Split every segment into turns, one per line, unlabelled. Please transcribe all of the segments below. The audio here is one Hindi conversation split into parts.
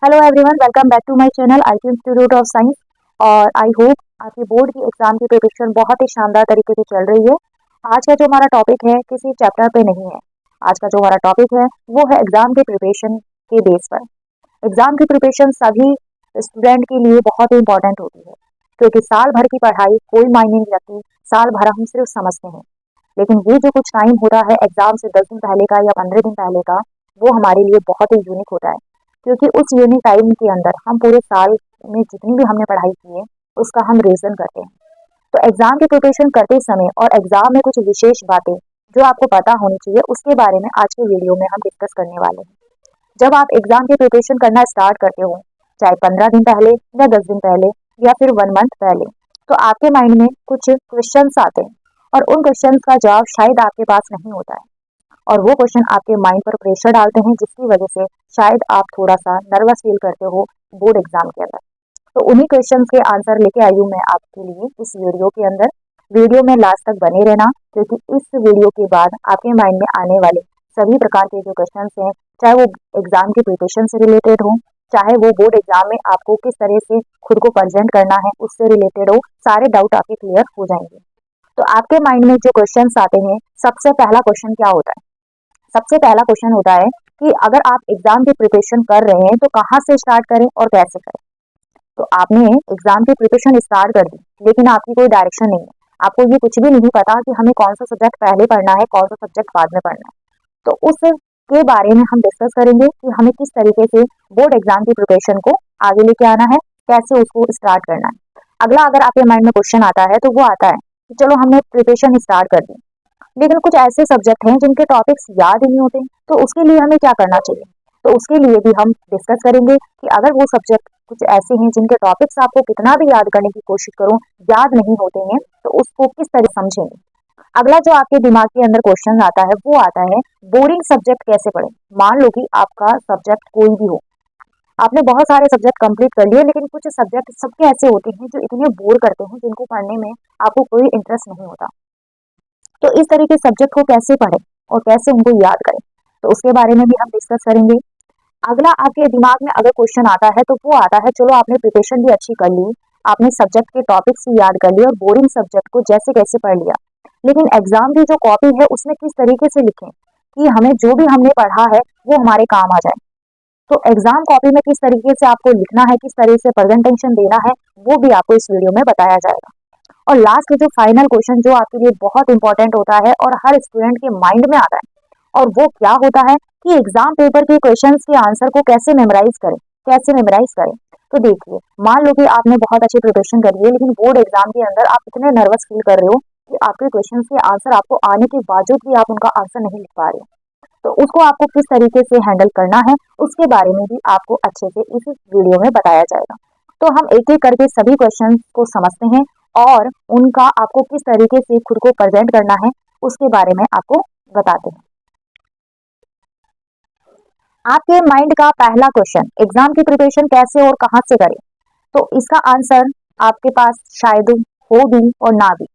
Hello everyone, welcome back to my channel IQ institute of science. और आई होप आपके बोर्ड की एग्जाम की प्रिपरेशन बहुत ही शानदार तरीके से चल रही है। आज का जो हमारा टॉपिक है किसी चैप्टर पे नहीं है। आज का जो हमारा टॉपिक है वो है एग्जाम के प्रिपरेशन के बेस पर। एग्जाम की प्रिपरेशन सभी स्टूडेंट के लिए बहुत ही इंपॉर्टेंट होती है, क्योंकि साल भर की पढ़ाई कोई मायने नहीं रखती। साल भर हम सिर्फ समझते हैं, लेकिन ये जो कुछ टाइम होता है एग्जाम से 10 दिन पहले का या 15 दिन पहले का, वो हमारे लिए बहुत ही यूनिक होता है। क्योंकि उस यूनिक टाइम के अंदर हम पूरे साल में जितनी भी हमने पढ़ाई की है उसका हम रिवीजन करते हैं। तो एग्जाम की प्रिपरेशन करते समय और एग्जाम में कुछ विशेष बातें जो आपको पता होनी चाहिए उसके बारे में आज के वीडियो में हम डिस्कस करने वाले हैं। जब आप एग्जाम की प्रिपरेशन करना स्टार्ट करते हो, चाहे 15 दिन पहले या 10 दिन पहले या फिर 1 मंथ पहले, तो आपके माइंड में कुछ क्वेश्चंस आते हैं और उन क्वेश्चंस का जवाब शायद आपके पास नहीं होता है। और वो क्वेश्चन आपके माइंड पर प्रेशर डालते हैं, जिसकी वजह से शायद आप थोड़ा सा नर्वस फील करते हो बोर्ड एग्जाम के अंदर। तो उन्हीं क्वेश्चंस के आंसर लेके आई हूँ मैं आपके लिए इस वीडियो के अंदर। वीडियो में लास्ट तक बने रहना, क्योंकि इस वीडियो के बाद आपके माइंड में आने वाले सभी प्रकार के जो क्वेश्चंस हैं, चाहे वो एग्जाम की प्रिपरेशन से रिलेटेड हो, चाहे वो बोर्ड एग्जाम में आपको किस तरह से खुद को प्रेजेंट करना है उससे रिलेटेड हो, सारे डाउट आपके क्लियर हो जाएंगे। तो आपके माइंड में जो क्वेश्चंस आते हैं, सबसे पहला क्वेश्चन क्या होता है? सबसे पहला क्वेश्चन होता है कि अगर आप एग्जाम की प्रिपरेशन कर रहे हैं तो कहाँ से स्टार्ट करें और कैसे करें। तो आपने एग्जाम की प्रिपरेशन स्टार्ट कर दी, लेकिन आपकी कोई डायरेक्शन नहीं है। आपको ये कुछ भी नहीं पता कि हमें कौन सा सब्जेक्ट पहले पढ़ना है, कौन सा सब्जेक्ट बाद में पढ़ना है। तो उस के बारे में हम डिस्कस करेंगे कि हमें किस तरीके से बोर्ड एग्जाम की प्रिपरेशन को आगे लेके आना है, कैसे उसको स्टार्ट करना है। अगला, अगर आपके माइंड में क्वेश्चन आता है तो वो आता है कि चलो हमने प्रिपरेशन स्टार्ट कर दी, लेकिन कुछ ऐसे सब्जेक्ट हैं जिनके टॉपिक्स याद ही नहीं होते, तो उसके लिए हमें क्या करना चाहिए। तो उसके लिए भी हम डिस्कस करेंगे कि अगर वो सब्जेक्ट कुछ ऐसे हैं जिनके टॉपिक्स आपको कितना भी याद करने की कोशिश करो याद नहीं होते हैं, तो उसको किस तरह समझेंगे। अगला जो आपके दिमाग के अंदर क्वेश्चन आता है वो आता है, बोरिंग सब्जेक्ट कैसे पढ़ें। मान लो कि आपका सब्जेक्ट कोई भी हो, आपने बहुत सारे सब्जेक्ट कंप्लीट कर लिए, लेकिन कुछ सब्जेक्ट सबके ऐसे होते हैं जो इतने बोर करते हैं, जिनको पढ़ने में आपको कोई इंटरेस्ट नहीं होता। तो इस तरह के सब्जेक्ट को कैसे पढ़ें और कैसे उनको याद करें, तो उसके बारे में भी हम डिस्कस करेंगे। अगला आपके दिमाग में अगर क्वेश्चन आता है तो वो आता है, चलो आपने प्रिपरेशन भी अच्छी कर ली, आपने सब्जेक्ट के टॉपिक्स भी याद कर लिए और बोरिंग सब्जेक्ट को जैसे कैसे पढ़ लिया, लेकिन एग्जाम की जो कॉपी है उसमें किस तरीके से लिखें कि हमें जो भी हमने पढ़ा है वो हमारे काम आ जाए। तो एग्जाम कॉपी में किस तरीके से आपको लिखना है, किस तरह से प्रेजेंटेशन देना है, वो भी आपको इस वीडियो में बताया जाएगा। और लास्ट जो फाइनल क्वेश्चन जो आपके लिए बहुत इंपॉर्टेंट होता है और हर स्टूडेंट के माइंड में आता है, और वो क्या होता है कि एग्जाम पेपर के क्वेश्चंस के आंसर को कैसे मेमोराइज करें, कैसे मेमोराइज करें। तो देखिए, मान लो कि आपने बहुत अच्छी प्रिपरेशन करी है, लेकिन बोर्ड एग्जाम के अंदर आप इतने नर्वस फील कर रहे हो कि आपके क्वेश्चन के आंसर आपको आने के बावजूद भी आप उनका आंसर नहीं लिख पा रहे हो। तो उसको आपको किस तरीके से हैंडल करना है उसके बारे में भी आपको अच्छे से इस वीडियो में बताया जाएगा। तो हम एक एक करके सभी क्वेश्चन को समझते हैं और उनका आपको किस तरीके से खुद को प्रेजेंट करना है उसके बारे में आपको बताते हैं। आपके माइंड का पहला क्वेश्चन, एग्जाम की प्रिपरेशन कैसे और कहां से करें। तो इसका आंसर आपके पास शायद हो भी और ना भी।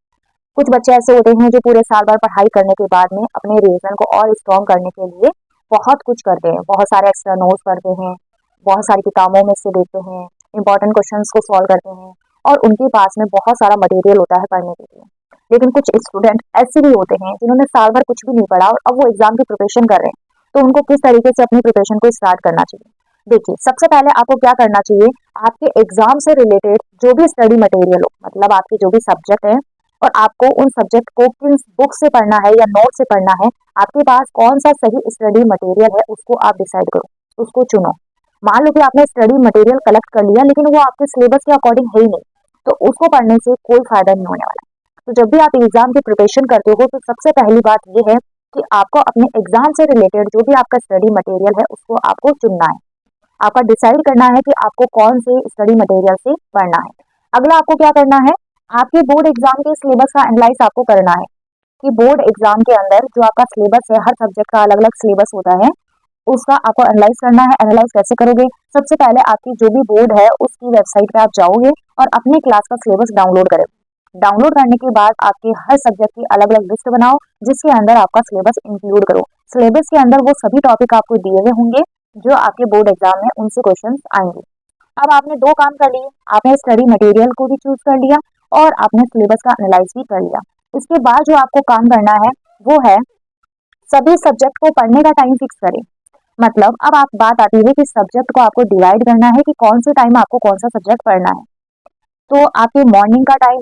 कुछ बच्चे ऐसे होते हैं जो पूरे साल भर पढ़ाई करने के बाद में अपने रिवीजन को और स्ट्रॉन्ग करने के लिए बहुत कुछ करते हैं, बहुत सारे एक्स्ट्रा नोट्स पढ़ते हैं, बहुत सारी किताबों में से देखते हैं, इंपॉर्टेंट क्वेश्चंस को सॉल्व करते हैं और उनके पास में बहुत सारा मटेरियल होता है पढ़ने के लिए। लेकिन कुछ स्टूडेंट ऐसे भी होते हैं जिन्होंने साल भर कुछ भी नहीं पढ़ा और अब वो एग्जाम की प्रिपरेशन कर रहे हैं, तो उनको किस तरीके से अपनी प्रिपरेशन को स्टार्ट करना चाहिए। देखिए, सबसे पहले आपको क्या करना चाहिए, आपके एग्जाम से रिलेटेड जो भी स्टडी मटेरियल हो, मतलब आपके जो भी सब्जेक्ट है और आपको उन सब्जेक्ट को किन बुक से पढ़ना है या नोट से पढ़ना है, आपके पास कौन सा सही स्टडी मटेरियल है उसको आप डिसाइड करो, उसको चुनो। मान लो कि आपने स्टडी मटेरियल कलेक्ट कर लिया, लेकिन वो आपके सिलेबस के अकॉर्डिंग है ही नहीं, तो उसको पढ़ने से कोई फायदा नहीं होने वाला। तो जब भी आप एग्जाम की प्रिपरेशन करते हो तो सबसे पहली बात यह है कि आपको अपने एग्जाम से रिलेटेड जो भी आपका स्टडी मटेरियल है उसको आपको चुनना है। आपका डिसाइड करना है कि आपको कौन से स्टडी मटेरियल से पढ़ना है। अगला आपको क्या करना है, आपके बोर्ड एग्जाम के सिलेबस का एनालाइज आपको करना है कि बोर्ड एग्जाम के अंदर जो आपका सिलेबस है, हर सब्जेक्ट का अलग अलग सिलेबस होता है, उसका आपको एनालाइज करना है। एनालाइज कैसे करोगे, सबसे पहले आपकी जो भी बोर्ड है उसकी वेबसाइट पे आप जाओगे और अपनी क्लास का सिलेबस डाउनलोड करोगे। डाउनलोड करने के बाद आपके हर सब्जेक्ट की अलग अलग लिस्ट बनाओ जिसके अंदर आपका सिलेबस इंक्लूड करो। सिलेबस के अंदर वो सभी टॉपिक आपको दिए हुए होंगे जो आपके बोर्ड एग्जाम में उनसे क्वेश्चंस आएंगे। अब आपने दो काम कर लिए, आपने स्टडी मटेरियल को भी चूज कर लिया और आपने सिलेबस का एनालाइज भी कर लिया। इसके बाद जो आपको काम करना है वो है सभी सब्जेक्ट को पढ़ने का टाइम फिक्स करें। मतलब अब आप बात आती है कि सब्जेक्ट को आपको डिवाइड करना है कि कौन से टाइम आपको कौन सा सब्जेक्ट पढ़ना है। तो आपके मॉर्निंग का टाइम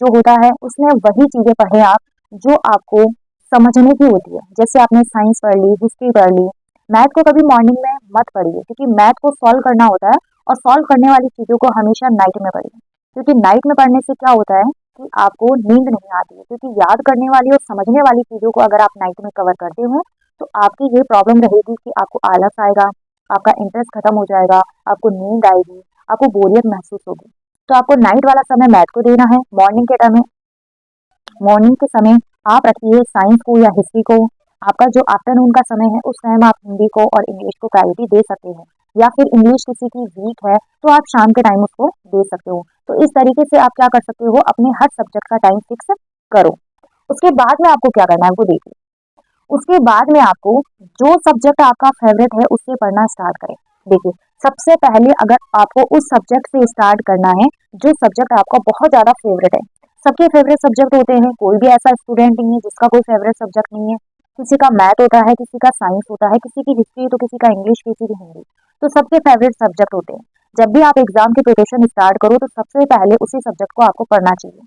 जो होता है उसमें वही चीजें पढ़े आप जो आपको समझने की होती है। जैसे आपने साइंस पढ़ ली, हिस्ट्री पढ़ ली, मैथ को कभी मॉर्निंग में मत पढ़िए क्योंकि मैथ को सॉल्व करना होता है और सॉल्व करने वाली चीजों को हमेशा नाइट में पढ़िए। क्योंकि नाइट में पढ़ने से क्या होता है कि आपको नींद नहीं आती है, क्योंकि याद करने वाली और समझने वाली चीजों को अगर आप नाइट में कवर करते हो तो आपकी ये प्रॉब्लम रहेगी कि आपको आलस आएगा, आपका इंटरेस्ट खत्म हो जाएगा, आपको नींद आएगी, आपको बोरियत महसूस होगी। तो आपको नाइट वाला समय मैथ को देना है। मॉर्निंग के समय आप रखिए साइंस को या हिस्ट्री को। आपका जो आफ्टरनून का समय है उस टाइम आप हिंदी को और इंग्लिश को प्रायोरिटी दे सकते हैं, या फिर इंग्लिश किसी की वीक है तो आप शाम के टाइम उसको दे सकते हो। तो इस तरीके से आप क्या कर सकते हो, अपने हर सब्जेक्ट का टाइम फिक्स करो। उसके बाद में आपको क्या करना है वो देखिए। उसके बाद में आपको जो सब्जेक्ट आपका फेवरेट है उससे पढ़ना स्टार्ट करें। देखिए, सबसे पहले अगर आपको उस सब्जेक्ट से स्टार्ट करना है जो सब्जेक्ट आपका बहुत ज्यादा फेवरेट है। सबके फेवरेट सब्जेक्ट होते हैं, कोई भी ऐसा स्टूडेंट नहीं है जिसका कोई फेवरेट सब्जेक्ट नहीं है। किसी का मैथ होता है, किसी का साइंस होता है, किसी की हिस्ट्री तो किसी का इंग्लिश, किसी की हिंदी। तो सबके फेवरेट सब्जेक्ट होते हैं। जब भी आप एग्जाम की प्रिपरेशन स्टार्ट करो तो सबसे पहले उसी सब्जेक्ट को आपको पढ़ना चाहिए।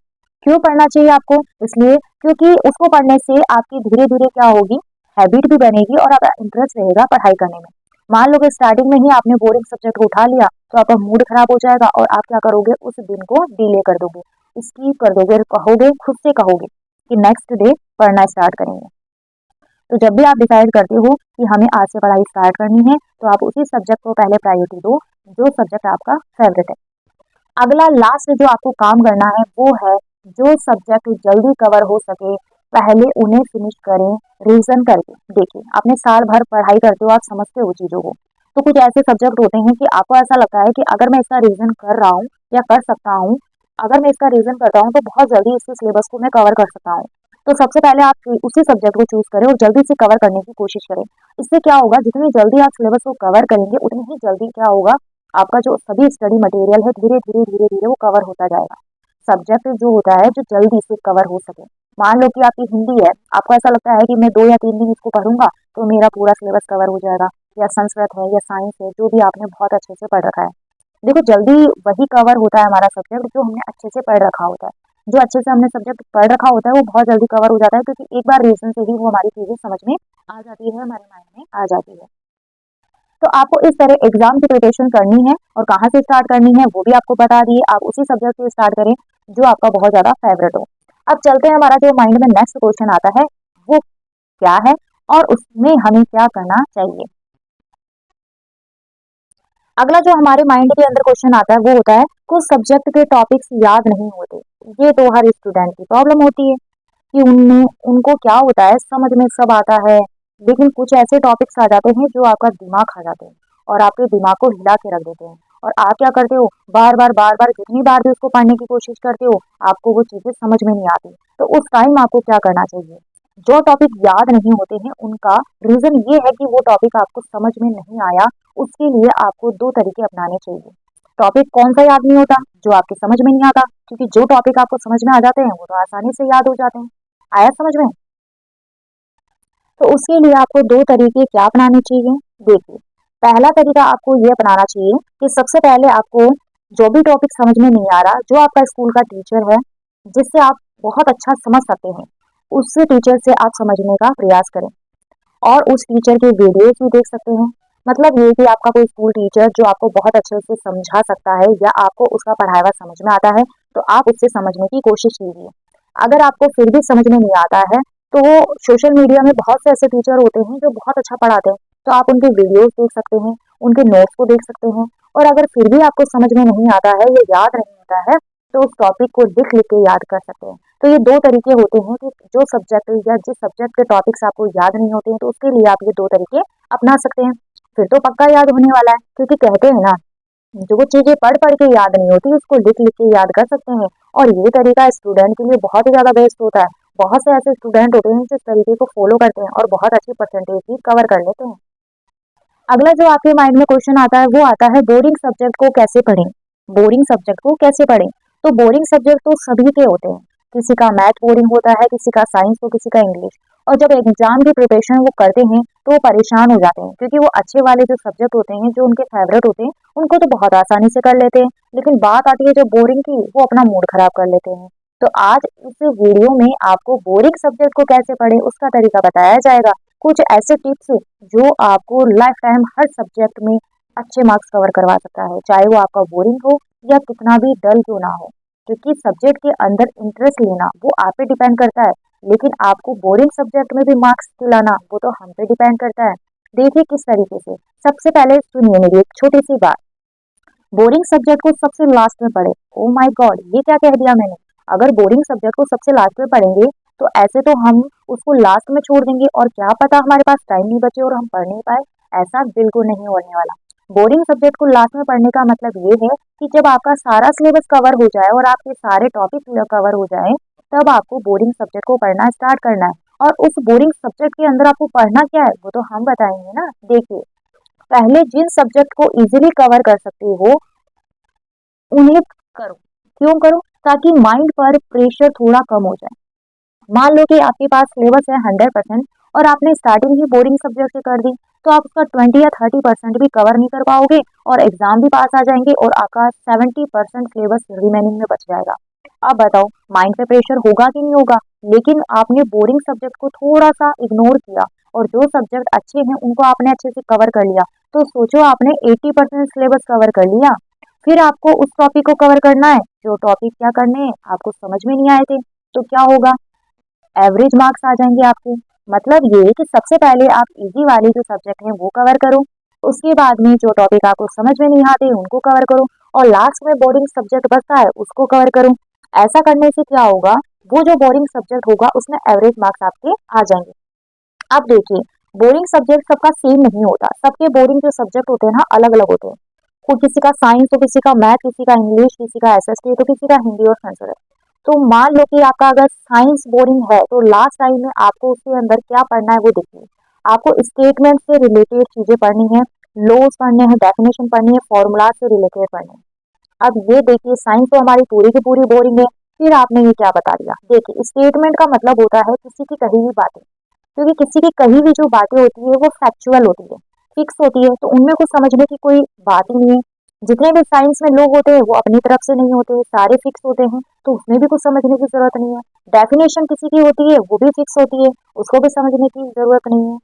क्यों पढ़ना चाहिए आपको? इसलिए क्योंकि उसको पढ़ने से आपकी धीरे धीरे क्या होगी, हैबिट भी बनेगी और आपका इंटरेस्ट रहेगा पढ़ाई करने में। मान लो कि स्टार्टिंग में ही आपने बोरिंग सब्जेक्ट को उठा लिया तो आपका मूड खराब हो जाएगा और आप क्या करोगे, उस दिन को डिले कर दोगे, स्कीप कर दोगे, कहोगे, खुद से कहोगे कि नेक्स्ट डे पढ़ना स्टार्ट करेंगे। तो जब भी आप डिसाइड करते हो कि हमें आज से पढ़ाई स्टार्ट करनी है तो आप उसी सब्जेक्ट को पहले प्रायोरिटी दो जो सब्जेक्ट आपका फेवरेट है। अगला लास्ट जो आपको काम करना है वो है जो सब्जेक्ट जल्दी कवर हो सके पहले उन्हें फिनिश करें रिवीजन करके। देखिए, आपने साल भर पढ़ाई करते हो, आप समझते हो चीजों को। तो कुछ ऐसे सब्जेक्ट होते हैं कि आपको ऐसा लगता है कि अगर मैं इसका रिवीजन कर रहा हूँ या कर सकता हूँ, अगर मैं इसका रिवीजन करता हूँ तो बहुत जल्दी इस सिलेबस को मैं कवर कर सकता हूँ। तो सबसे पहले आप उसी सब्जेक्ट को चूज करें और जल्दी से कवर करने की कोशिश करें। इससे क्या होगा, जितनी जल्दी आप सिलेबस को कवर करेंगे उतनी ही जल्दी क्या होगा, आपका जो सभी स्टडी मटेरियल है धीरे धीरे धीरे धीरे वो कवर होता जाएगा। सब्जेक्ट जो होता है जो जल्दी से कवर हो सके। मान लो कि आपकी हिंदी है, आपको ऐसा लगता है कि मैं 2 या 3 दिन इसको पढ़ूंगा तो मेरा पूरा सिलेबस कवर हो जाएगा, या संस्कृत है या साइंस है जो भी आपने बहुत अच्छे से पढ़ रखा है। देखो, जल्दी वही कवर होता है हमारा सब्जेक्ट जो हमने अच्छे से पढ़ रखा होता है। जो अच्छे से हमने सब्जेक्ट पढ़ रखा होता है वो बहुत जल्दी कवर हो जाता है, क्योंकि एक बार रीजन से ही वो हमारी चीजें समझ में आ जाती है, हमारे माइंड में आ जाती है। तो आपको इस तरह एग्जाम की प्रिपरेशन करनी है और कहाँ से स्टार्ट करनी है वो भी आपको बता दिए। आप उसी सब्जेक्ट से स्टार्ट करें जो आपका बहुत ज्यादा फेवरेट हो। अब चलते हैं, हमारा जो माइंड में नेक्स्ट क्वेश्चन आता है वो क्या है और उसमें हमें क्या करना चाहिए। अगला जो हमारे माइंड के अंदर क्वेश्चन आता है वो होता है कुछ सब्जेक्ट के टॉपिक्स याद नहीं होते। ये तो हर स्टूडेंट की प्रॉब्लम होती है कि उनमें उनको क्या होता है, समझ में सब आता है लेकिन कुछ ऐसे टॉपिक्स आ जाते हैं जो आपका दिमाग खा जाते हैं और आपके दिमाग को हिला के रख देते हैं। और आप क्या करते हो, बार बार जितनी बार भी उसको पढ़ने की कोशिश करते हो आपको वो चीजें समझ में नहीं आती। तो उस टाइम आपको क्या करना चाहिए, जो टॉपिक याद नहीं होते हैं उनका रीजन ये है कि वो टॉपिक आपको समझ में नहीं आया। उसके लिए आपको दो तरीके अपनाने चाहिए। टॉपिक कौन सा याद नहीं होता, जो आपके समझ में नहीं आता, क्योंकि जो टॉपिक आपको समझ में आ जाते हैं वो तो आसानी से याद हो जाते हैं। आया समझ में? तो उसके लिए आपको दो तरीके क्या अपनाने चाहिए। देखिए, पहला तरीका आपको ये अपनाना चाहिए कि सबसे पहले आपको जो भी टॉपिक समझ में नहीं आ रहा, जो आपका स्कूल का टीचर है जिससे आप बहुत अच्छा समझ सकते हैं, उस टीचर से आप समझने का प्रयास करें और उस टीचर के वीडियोस भी देख सकते हैं। मतलब ये कि आपका कोई स्कूल टीचर जो आपको बहुत अच्छे से समझा सकता है या आपको उसका पढ़ाया हुआ समझ में आता है तो आप उससे समझने की कोशिश कीजिए। अगर आपको फिर भी समझ में नहीं आता है तो वो सोशल मीडिया में बहुत से ऐसे टीचर होते हैं जो बहुत अच्छा पढ़ाते हैं, तो आप उनके वीडियोस देख सकते हैं, उनके नोट्स को देख सकते हैं। और अगर फिर भी आपको समझ में नहीं आता है या याद नहीं होता है तो उस टॉपिक को लिख लिख के याद कर सकते हैं। तो ये दो तरीके होते हैं कि जो सब्जेक्ट या जिस सब्जेक्ट के टॉपिक्स आपको याद नहीं होते हैं तो उसके लिए आप ये दो तरीके अपना सकते हैं। फिर तो पक्का याद होने वाला है, क्योंकि कहते हैं ना, जो चीजें पढ़ पढ़ के याद नहीं होती उसको लिख लिख के याद कर सकते हैं। और ये तरीका स्टूडेंट के लिए बहुत ही ज्यादा बेस्ट होता है। बहुत से ऐसे स्टूडेंट होते हैं जो इस तरीके को फॉलो करते हैं और बहुत अच्छी परसेंटेज भी कवर कर लेते हैं। अगला जो आपके माइंड में क्वेश्चन आता है वो आता है बोरिंग सब्जेक्ट को कैसे पढ़ें। बोरिंग सब्जेक्ट को कैसे पढ़ें? तो बोरिंग सब्जेक्ट तो सभी के होते हैं। किसी का मैथ बोरिंग होता है, किसी का साइंस तो किसी का इंग्लिश। और जब एग्जाम की प्रिपरेशन वो करते हैं तो वो परेशान हो जाते हैं, क्योंकि वो अच्छे वाले जो सब्जेक्ट होते हैं, जो उनके फेवरेट होते हैं, उनको तो बहुत आसानी से कर लेते हैं। लेकिन बात आती है जो बोरिंग की, वो अपना मूड खराब कर लेते हैं। तो आज इस वीडियो में आपको बोरिंग सब्जेक्ट को कैसे पढ़ें उसका तरीका बताया जाएगा। कुछ ऐसे टिप्स जो आपको लाइफ टाइम हर सब्जेक्ट में अच्छे मार्क्स कवर करवा सकता है, चाहे वो आपका बोरिंग हो या कितना भी डल क्यों ना हो। क्योंकि सब्जेक्ट के अंदर इंटरेस्ट लेना वो आप पे डिपेंड करता है, लेकिन आपको बोरिंग सब्जेक्ट में भी मार्क्स दिलाना वो तो हम पे डिपेंड करता है। देखिए किस तरीके से। सबसे पहले सुनिए मेरी एक छोटी सी बात। बोरिंग सब्जेक्ट को सबसे लास्ट में पढ़े। ओ माय गॉड, ये क्या कह दिया मैंने। अगर बोरिंग सब्जेक्ट को सबसे लास्ट में पढ़ेंगे तो ऐसे तो हम उसको लास्ट में छोड़ देंगे और क्या पता हमारे पास टाइम नहीं बचे और हम पढ़ नहीं पाए। ऐसा बिल्कुल नहीं होने वाला। बोरिंग सब्जेक्ट को लास्ट में पढ़ने का मतलब ये है कि जब आपका सारा सिलेबस कवर हो जाए और आपके सारे टॉपिक कवर हो जाए, तब आपको बोरिंग सब्जेक्ट को पढ़ना स्टार्ट करना है। और उस बोरिंग सब्जेक्ट के अंदर आपको पढ़ना क्या है वो तो हम बताएंगे ना। देखिए, पहले जिन सब्जेक्ट को इजीली कवर कर सकते हो उन्हें करो। क्यों करो? ताकि माइंड पर प्रेशर थोड़ा कम हो जाए। मान लो कि आपके पास सिलेबस है 100% और आपने स्टार्टिंग ही बोरिंग सब्जेक्ट से कर दी, तो आप उसका 20 या 30% भी कवर नहीं कर पाओगे और एग्जाम भी पास आ जाएंगे और आपका 70% सिलेबस रिमेनिंग में बच जाएगा। अब बताओ, माइंड पे प्रेशर होगा कि नहीं होगा? लेकिन आपने बोरिंग सब्जेक्ट को थोड़ा सा इग्नोर किया और जो सब्जेक्ट अच्छे हैं उनको आपने अच्छे से कवर कर लिया। तो सोचो, आपने 80% सिलेबस कवर कर लिया। फिर आपको उस टॉपिक को कवर करना है जो टॉपिक क्या करने हैं आपको समझ में नहीं आए थे। तो क्या होगा? एवरेज मार्क्स आ जाएंगे आपके। मतलब ये कि सबसे पहले आप इजी वाले जो सब्जेक्ट हैं वो कवर करो, उसके बाद में जो टॉपिक आपको समझ में नहीं आते उनको कवर करो, और लास्ट में बोरिंग सब्जेक्ट बचता है उसको कवर करो। ऐसा करने से क्या होगा, वो जो बोरिंग सब्जेक्ट होगा उसमें एवरेज मार्क्स आपके आ जाएंगे। अब देखिए, बोरिंग सब्जेक्ट सबका सेम नहीं होता। सबके बोरिंग जो सब्जेक्ट होते हैं ना, अलग अलग होते हैं। कोई किसी का साइंस तो किसी का मैथ, किसी का इंग्लिश, किसी का एसएसटी तो किसी का हिंदी और संस्कृत। तो मान लो कि आपका अगर साइंस बोरिंग है तो लास्ट टाइम में आपको उसके अंदर क्या पढ़ना है वो देखिए। आपको स्टेटमेंट से रिलेटेड चीजें पढ़नी है, लॉज पढ़ने हैं, डेफिनेशन पढ़नी है, फॉर्मूला से रिलेटेड पढ़ने हैं। अब ये देखिए, साइंस तो हमारी पूरी की पूरी बोरिंग है। फिर आपने ये क्या बता दिया। देखिए, स्टेटमेंट का मतलब होता है किसी की कही हुई बातें, क्योंकि किसी की कही हुई जो बातें होती है वो फैक्चुअल होती है, फिक्स होती है, तो उनमें कुछ समझने की कोई बात ही नहीं है। जितने भी साइंस में लोग होते हैं वो अपनी तरफ से नहीं होते, सारे फिक्स होते हैं, तो उसमें भी कुछ समझने की जरूरत नहीं है। डेफिनेशन किसी की होती है वो भी फिक्स होती है, उसको भी समझने की जरूरत नहीं है।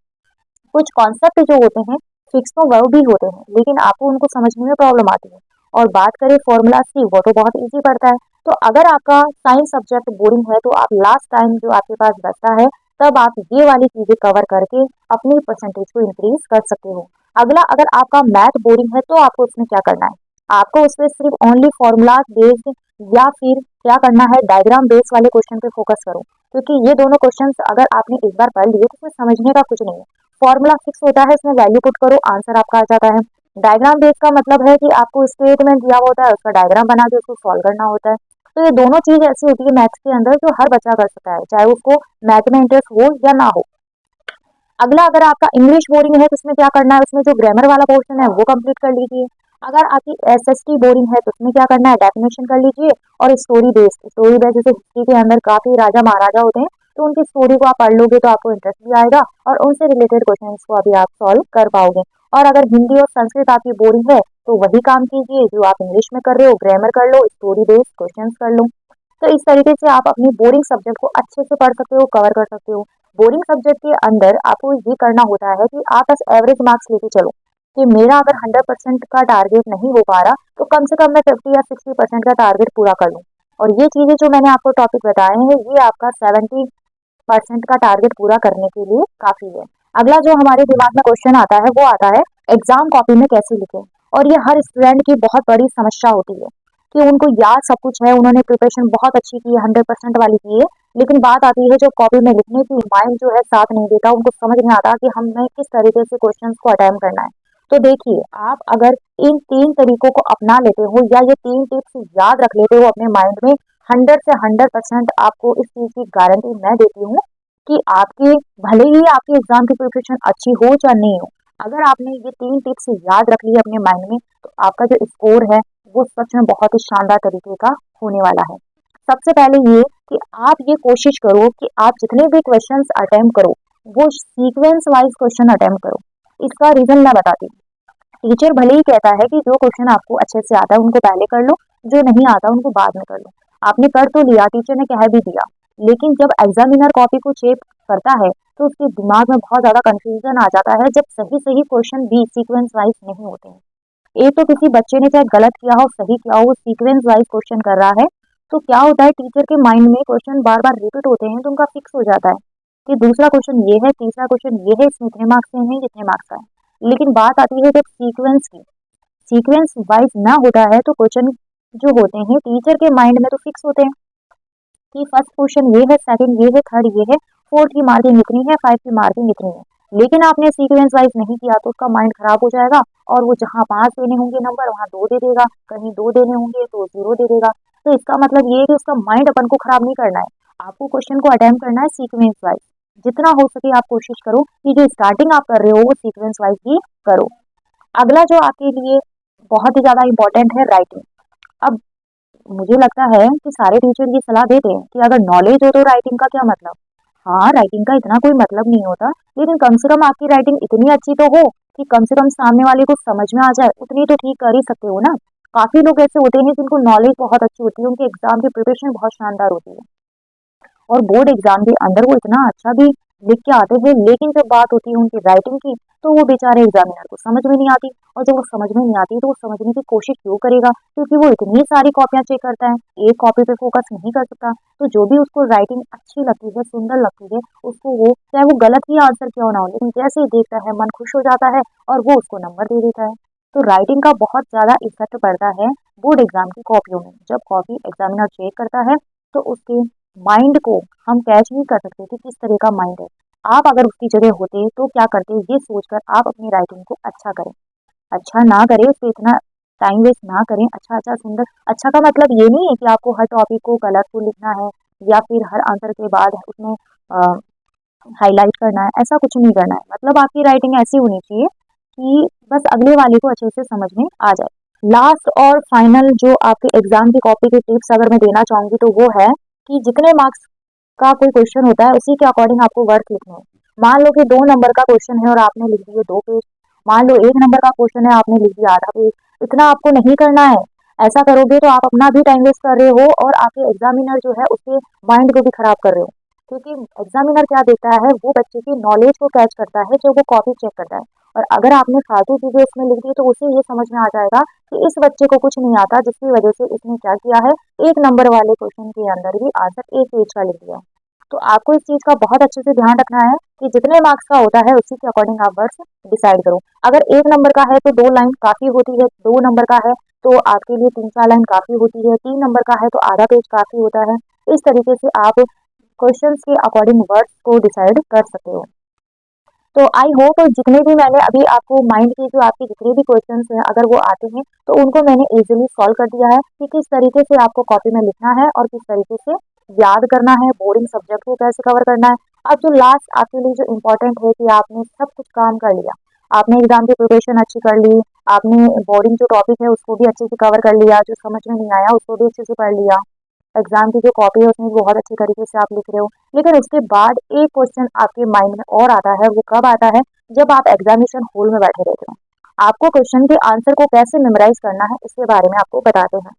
कुछ कॉन्सेप्ट जो होते हैं फिक्स तो वो भी होते हैं, लेकिन आपको उनको समझने में प्रॉब्लम आती है। और बात करें फॉर्मूलाज की, वो तो बहुत इजी पड़ता है। तो अगर आपका साइंस सब्जेक्ट बोरिंग है तो आप लास्ट टाइम जो आपके पास बचता है, तब आप ये वाली चीजें कवर करके अपनी परसेंटेज को इंक्रीज कर सकते हो। अगला, अगर आपका मैथ बोरिंग है तो आपको उसमें क्या करना है? आपको उसमें सिर्फ ओनली फॉर्मूलाज बेस्ड या फिर क्या करना है, डायग्राम बेस्ड वाले क्वेश्चन पे फोकस करो। क्योंकि ये दोनों क्वेश्चंस अगर आपने एक बार पढ़ लिए तो उसमें समझने का कुछ नहीं है। फॉर्मूला फिक्स होता है, इसमें वैल्यू पुट करो, आंसर आपका आ जाता है। डायग्राम बेस का मतलब है कि आपको स्टेटमेंट दिया होता है, उसका डायग्राम बना के उसको सॉल्व करना होता है। तो ये दोनों चीज ऐसी होती है मैथ्स के अंदर जो हर बच्चा कर सकता है, चाहे उसको मैथ में इंटरेस्ट हो या ना हो। अगला, अगर आपका इंग्लिश बोरिंग है तो उसमें क्या करना है, उसमें जो ग्रामर वाला पोर्शन है वो कंप्लीट कर लीजिए। अगर आपकी एसएसटी बोरिंग है तो उसमें क्या करना है, डेफिनेशन कर लीजिए। और स्टोरी बेस्ड जैसे हिस्ट्री के अंदर काफी राजा महाराजा होते हैं, तो उनकी स्टोरी को आप पढ़ लोगे तो आपको इंटरेस्ट भी आएगा और उनसे रिलेटेड क्वेश्चन को अभी आप सॉल्व कर पाओगे। और अगर हिंदी और संस्कृत आपकी बोरिंग है तो वही काम कीजिए जो आप इंग्लिश में कर रहे हो, ग्रामर कर लो, स्टोरी बेस्ड क्वेश्चन कर लो। तो इस तरीके से आप अपनी बोरिंग सब्जेक्ट को अच्छे से पढ़ सकते हो, कवर कर सकते हो। बोरिंग सब्जेक्ट के अंदर आपको ये करना होता है कि आप बस एवरेज मार्क्स लेके चलो, कि मेरा अगर 100% का टारगेट नहीं हो पा रहा तो कम से कम मैं 50 या 60% का टारगेट पूरा कर लूँ। और ये चीजें जो मैंने आपको टॉपिक बताए हैं ये आपका 70% का टारगेट पूरा करने के लिए काफी है। अगला जो हमारे दिमाग में क्वेश्चन आता है वो आता है एग्जाम कॉपी में कैसे लिखें। और ये हर स्टूडेंट की बहुत बड़ी समस्या होती है कि उनको याद सब कुछ है, उन्होंने प्रिपरेशन बहुत अच्छी की है, 100% वाली की है, लेकिन बात आती है जो कॉपी में लिखने की, माइंड जो है साथ नहीं देता, उनको समझ नहीं आता कि हमें किस तरीके से क्वेश्चंस को अटेम्प्ट करना है। तो देखिए, आप अगर इन 3 तरीकों को अपना लेते हो या ये 3 टिप्स याद रख लेते हो अपने माइंड में, 100 से 100% आपको इस चीज की गारंटी मैं देती हूँ कि आपकी, भले ही आपकी एग्जाम की प्रिपरेशन अच्छी हो या नहीं हो, अगर आपने ये 3 टिप्स याद रख लिए अपने माइंड में, तो आपका जो स्कोर है वो सच में बहुत ही शानदार तरीके का होने वाला है। सबसे पहले ये कि आप ये कोशिश करो कि आप जितने भी क्वेश्चंस अटेम्प्ट करो, वो सीक्वेंस वाइज क्वेश्चन अटेम्प्ट करो। इसका रीजन मैं बताती हूँ। टीचर भले ही कहता है कि जो क्वेश्चन आपको अच्छे से आता है उनको पहले कर लो, जो नहीं आता उनको बाद में कर लो। आपने कर तो लिया, टीचर ने कह भी दिया, लेकिन जब एग्जामिनर कॉपी को चेक करता है तो उसके दिमाग में बहुत ज्यादा कंफ्यूजन आ जाता है जब सही सही क्वेश्चन भी सीक्वेंस वाइज नहीं होते हैं। एक तो किसी बच्चे ने चाहे गलत किया हो सही किया हो, वो सीक्वेंस वाइज क्वेश्चन कर रहा है, तो क्या होता है टीचर के माइंड में क्वेश्चन बार बार रिपीट होते हैं तो उनका फिक्स हो जाता है कि दूसरा क्वेश्चन ये है, तीसरा क्वेश्चन ये है, इसमें इतने मार्क्स से हैं, इतने मार्क्स का है। लेकिन बात आती है जब सीक्वेंस की, सीक्वेंस वाइज ना होता है तो क्वेश्चन जो होते हैं टीचर के माइंड में तो फिक्स होते हैं कि फर्स्ट क्वेश्चन ये है, सेकंड ये है, थर्ड ये है, फोर्थ की मार्किंग इतनी है, फाइव की मार्किंग इतनी है। लेकिन आपने सीक्वेंस वाइज नहीं किया तो उसका माइंड खराब हो जाएगा और वो जहाँ 5 देने होंगे नंबर वहाँ 2 दे देगा, कहीं 2 देने होंगे तो 0 दे देगा। तो इसका मतलब ये है कि उसका माइंड अपन को खराब नहीं करना है, आपको क्वेश्चन को अटेम्प्ट करना है सीक्वेंस वाइज। जितना हो सके आप कोशिश करो कि जो स्टार्टिंग आप कर रहे हो वो सीक्वेंस वाइज ही करो। अगला जो आपके लिए बहुत ही ज्यादा इंपॉर्टेंट है, राइटिंग। अब मुझे लगता है कि सारे टीचर ये सलाह देते हैं कि अगर नॉलेज हो तो राइटिंग का क्या मतलब। हाँ, राइटिंग का इतना कोई मतलब नहीं होता, लेकिन कम से कम आपकी राइटिंग इतनी अच्छी तो हो कि कम से कम सामने वाले को समझ में आ जाए, उतनी तो ठीक कर ही सकते हो ना। काफी लोग ऐसे होते हैं जिनको नॉलेज बहुत अच्छी होती है, उनके एग्जाम की प्रिपरेशन बहुत शानदार होती है और बोर्ड एग्जाम के अंदर वो इतना अच्छा भी लिख के आते हैं, लेकिन जब बात होती है उनकी राइटिंग की तो वो बेचारे एग्जामिनर को समझ में नहीं आती। और जब वो समझ में नहीं आती तो वो समझने की कोशिश क्यों करेगा, क्योंकि वो इतनी सारी कॉपियां चेक करता है, एक कॉपी पे फोकस नहीं कर सकता। तो जो भी उसको राइटिंग अच्छी लगती है, सुंदर लगती है, उसको वो चाहे वो गलत ही आंसर क्यों ना हो, लेकिन जैसे ही देखता है मन खुश हो जाता है और वो उसको नंबर दे देता है। तो राइटिंग का बहुत ज्यादा इफेक्ट पड़ता है बोर्ड एग्जाम की कॉपियों में। जब कॉपी एग्जामिनर चेक करता है तो उसके माइंड को हम कैच नहीं कर सकते कि किस तरह का माइंड है। आप अगर उसकी जगह होते तो क्या करते, ये सोचकर आप अपनी राइटिंग को अच्छा करें। अच्छा ना करें, उस पर इतना टाइम वेस्ट ना करें। अच्छा अच्छा सुंदर, अच्छा का मतलब ये नहीं है कि आपको हर टॉपिक को कलरफुल लिखना है या फिर हर आंसर के बाद उसमें हाईलाइट करना है, ऐसा कुछ नहीं करना है। मतलब आपकी राइटिंग ऐसी होनी चाहिए कि बस अगले वाले को अच्छे से समझ में आ जाए। लास्ट और फाइनल जो आपके एग्जाम की कॉपी की टिप्स अगर मैं देना चाहूंगी तो वो है कि जितने मार्क्स का कोई क्वेश्चन होता है उसी के अकॉर्डिंग आपको वर्क लिखना है। मान लो कि 2 नंबर का क्वेश्चन है और आपने लिख दिए 2 पेज। मान लो 1 नंबर का क्वेश्चन है, आपने लिख दिया आधा पेज। इतना आपको नहीं करना है। ऐसा करोगे तो आप अपना भी टाइम वेस्ट कर रहे हो और आपके एग्जामिनर जो है उसके माइंड को भी खराब कर रहे हो। क्योंकि एग्जामिनर क्या देखता है, वो बच्चे की नॉलेज को कैच करता है जो वो कॉपी चेक करता है। और अगर आपने फालतू चीजें इसमें लिख दी तो उसे ये समझ में आ जाएगा कि इस बच्चे को कुछ नहीं आता, जिसकी वजह से इसने क्या किया है, 1 नंबर वाले क्वेश्चन के अंदर भी आंसर 1 पेज का लिख दिया। तो आपको इस चीज का बहुत अच्छे से ध्यान रखना है कि जितने मार्क्स का होता है उसी के अकॉर्डिंग आप वर्ड्स डिसाइड करो। अगर 1 नंबर का है तो 2 लाइन काफी होती है, 2 नंबर का है तो आपके लिए 3-4 लाइन काफी होती है, 3 नंबर का है तो आधा पेज काफी होता है। इस तरीके से आप क्वेश्चंस के अकॉर्डिंग वर्ड्स को डिसाइड कर सकते हो। तो आई होप जितने भी मैंने अभी आपको माइंड की जो आपके जितने भी क्वेश्चंस हैं अगर वो आते हैं तो उनको मैंने इजीली सॉल्व कर दिया है कि किस तरीके से आपको कॉपी में लिखना है और किस तरीके से याद करना है, बोर्डिंग सब्जेक्ट को कैसे कवर करना है। अब जो लास्ट आपके लिए जो इम्पोर्टेंट है कि आपने सब कुछ काम कर लिया, आपने एग्जाम की प्रिपरेशन अच्छी कर ली, आपने बोर्डिंग जो टॉपिक है उसको भी अच्छे से कवर कर लिया, जो समझ में नहीं आया उसको भी अच्छे से पढ़ लिया, एग्जाम की जो कॉपी है उसमें बहुत अच्छे तरीके से आप लिख रहे हो। लेकिन उसके बाद एक क्वेश्चन आपके माइंड में और आता है, वो कब आता है, जब आप एग्जामिनेशन हॉल में बैठे रहते हो। आपको क्वेश्चन के आंसर को कैसे मेमोराइज करना है इसके बारे में आपको बताते हैं।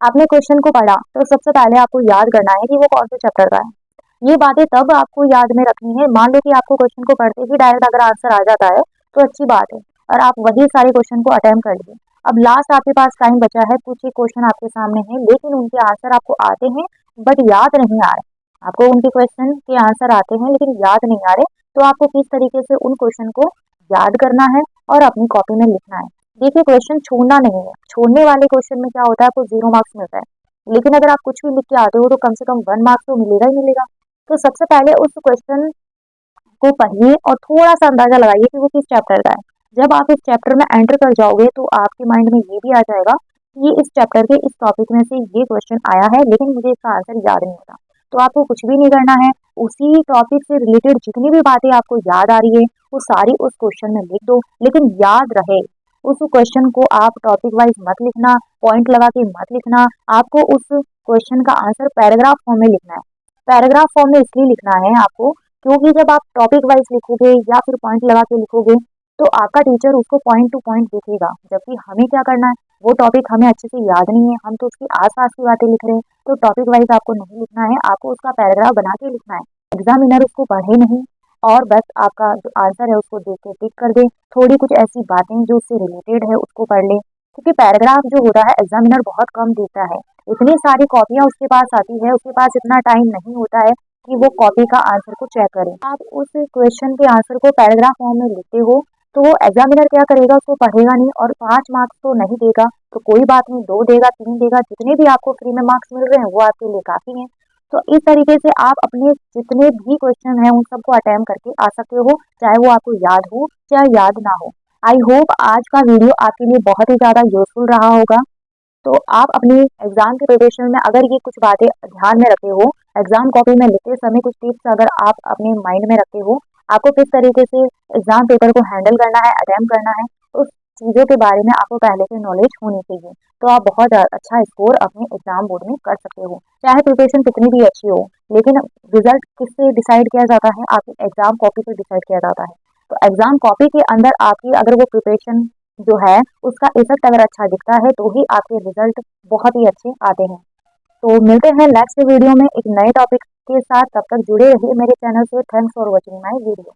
आपने क्वेश्चन को पढ़ा तो सबसे पहले आपको याद करना है कि वो कौन से चैप्टर का है। ये बातें तब आपको याद में रखनी है। मान लो कि आपको क्वेश्चन को पढ़ते ही डायरेक्ट अगर आंसर आ जाता है तो अच्छी बात है और आप वही सारे क्वेश्चन को अटेम्प्ट कर लिए। अब लास्ट आपके पास टाइम बचा है, कुछ ही क्वेश्चन आपके सामने है लेकिन उनके आंसर आपको आते हैं बट याद नहीं आ रहे। आपको उनके क्वेश्चन के आंसर आते हैं लेकिन याद नहीं आ रहे, तो आपको किस तरीके से उन क्वेश्चन को याद करना है और अपनी कॉपी में लिखना है। देखिए, क्वेश्चन छोड़ना नहीं है। छोड़ने वाले क्वेश्चन में क्या होता है, आपको 0 मार्क्स मिलता है। लेकिन अगर आप कुछ भी लिख के आते हो तो कम से कम 1 मार्क्स तो मिलेगा ही मिलेगा। तो सबसे पहले उस क्वेश्चन को पढ़िए और थोड़ा सा अंदाजा लगाइए कि वो किस चैप्टर का है। जब आप इस चैप्टर में एंटर कर जाओगे तो आपके माइंड में ये भी आ जाएगा कि ये इस चैप्टर के इस टॉपिक में से ये क्वेश्चन आया है लेकिन मुझे इसका आंसर याद नहीं होता। तो आपको कुछ भी नहीं करना है, उसी टॉपिक से रिलेटेड जितनी भी बातें आपको याद आ रही है वो सारी उस क्वेश्चन में लिख दो। लेकिन याद रहे उस क्वेश्चन को आप टॉपिक वाइज मत लिखना, पॉइंट लगा के मत लिखना, आपको उस क्वेश्चन का आंसर पैराग्राफ फॉर्म में लिखना है। पैराग्राफ फॉर्म में इसलिए लिखना है आपको क्योंकि जब आप टॉपिक वाइज लिखोगे या फिर पॉइंट लगा के लिखोगे तो आपका टीचर उसको पॉइंट टू पॉइंट देखेगा, जबकि हमें क्या करना है, वो टॉपिक हमें अच्छे से याद नहीं है, हम तो उसकी आसपास की बातें लिख रहे हैं, तो टॉपिक वाइज आपको नहीं लिखना है, आपको उसका पैराग्राफ बना के लिखना है। एग्जामिनर उसको पढ़े नहीं और बस आपका जो आंसर है उसको देख के टिक कर दे, थोड़ी कुछ ऐसी बातें जो उससे रिलेटेड है उसको पढ़ ले, क्योंकि पैराग्राफ जो होता है एग्जामिनर बहुत कम देता है, इतनी सारी कॉपियां उसके पास आती है, उसके पास इतना टाइम नहीं होता है कि वो कॉपी का आंसर को चेक करे। आप उस क्वेश्चन के आंसर को पैराग्राफ फॉर्म में लिखते हो तो वो एग्जामिनर क्या करेगा, उसको पढ़ेगा नहीं और 5 मार्क्स तो नहीं देगा, तो कोई बात नहीं, 2 देगा, 3 देगा, जितने भी आपको फ्री में मार्क्स मिल रहे हैं वो आपके लिए काफी हैं। तो इस तरीके से आप अपने जितने भी क्वेश्चन हैं उन सबको अटेम्प्ट करके आ सकते हो, चाहे वो आपको याद हो चाहे याद ना हो। आई होप आज का वीडियो आपके लिए बहुत ही ज्यादा यूजफुल रहा होगा। तो आप अपनी एग्जाम के प्रिपरेशन में अगर ये कुछ बातें ध्यान में रखे हो, एग्जाम कॉपी में लिखते समय कुछ टिप्स अगर आप अपने माइंड में रखे हो, आपको किस तरीके से एग्जाम पेपर को हैंडल करना है, अटेम्प्ट करना है, उस चीज़ों के बारे में आपको पहले से नॉलेज होनी चाहिए, तो आप बहुत अच्छा स्कोर अपने एग्जाम बोर्ड में कर सकते हो। चाहे प्रिपरेशन कितनी भी अच्छी हो, लेकिन रिजल्ट किससे डिसाइड किया जाता है, आपकी एग्जाम कॉपी से डिसाइड किया जाता है। तो एग्जाम कॉपी के अंदर आपकी अगर वो प्रिपरेशन जो है उसका इफेक्ट अगर अच्छा दिखता है तो ही आपके रिजल्ट बहुत ही अच्छे आते हैं। तो मिलते हैं नेक्स्ट वीडियो में एक नए टॉपिक के साथ, तब तक जुड़े रहिए मेरे चैनल से। Thanks for watching my video.